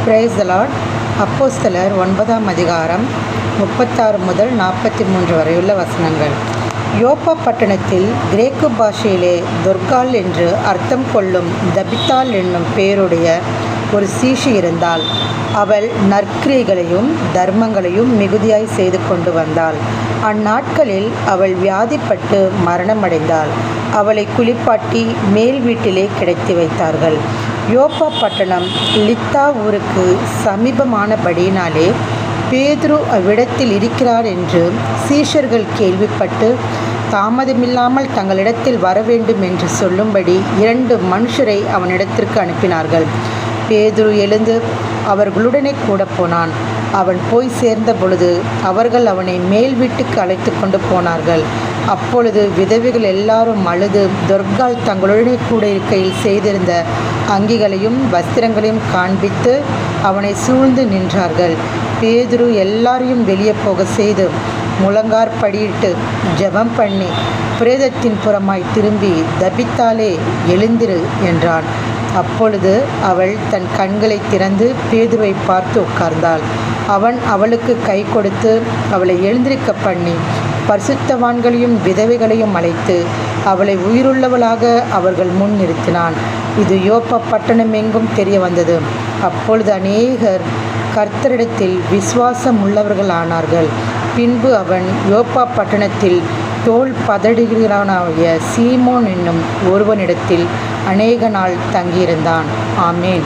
Praise the Lord. அப்போஸ்தலர் 9ஆம் அதிகாரம் 36 முதல் 43 வரையுள்ள வசனங்கள். யோப்பா பட்டணத்தில் கிரேக்கு பாஷையிலே தொர்காள் என்று அர்த்தம் கொள்ளும் தபித்தாள் என்னும் பெயருடைய ஒரு சீஷி இருந்தாள். அவள் நற்கிரியைகளையும் தர்மங்களையும் மிகுதியாய் செய்து கொண்டு வந்தாள். அந்நாட்களில் அவள் வியாதிப்பட்டு மரணமடைந்தாள். அவளை குளிப்பாட்டி மேல் வீட்டிலே கிடத்தி வைத்தார்கள். யோப்பா பட்டணம் லித்தா ஊருக்கு சமீபமானபடியினாலே பேதுரு அவ்விடத்தில் இருக்கிறார் என்று சீஷர்கள் கேள்விப்பட்டு தாமதமில்லாமல் தங்களிடத்தில் வரவேண்டும் என்று சொல்லும்படி 2 மனுஷரை அவனிடத்திற்கு அனுப்பினார்கள். பேதுரு எழுந்து அவர்களுடனே கூட போனான். அவன் போய் சேர்ந்த பொழுது அவர்கள் அவனை மேல் வீட்டுக்கு அழைத்து கொண்டு போனார்கள். அப்பொழுது விதவைகள் எல்லாரும் அழுது தொர்காள் தங்களுடனே கூட இருக்கையில் செய்திருந்த அங்கிகளையும் வஸ்திரங்களையும் காண்பித்து அவனை சூழ்ந்து நின்றார்கள். பேதுரு எல்லாரையும் வெளியே போக செய்து முழங்காற்படியிட்டு ஜெபம் பண்ணி பிரேதத்தின் புறமாய் திரும்பி தபித்தாலே எழுந்திரு என்றான். அப்பொழுது அவள் தன் கண்களை திறந்து பேதுருவை பார்த்து உட்கார்ந்தாள். அவன் அவளுக்கு கை கொடுத்து அவளை எழுந்திருக்க பண்ணி பரிசுத்தவான்களையும் விதவைகளையும் அழைத்து அவளை உயிருள்ளவளாக அவர்கள் முன் நிறுத்தினான். இது யோப்பா பட்டணம் எங்கும் தெரிய வந்தது. அப்பொழுது அநேகர் கர்த்தரிடத்தில் விசுவாசம் உள்ளவர்கள் ஆனார்கள். பின்பு அவன் யோப்பா பட்டணத்தில் தோல் பதடுகிறானாகிய சீமோன் என்னும் ஒருவனிடத்தில் அநேக நாள் தங்கியிருந்தான். ஆமேன்.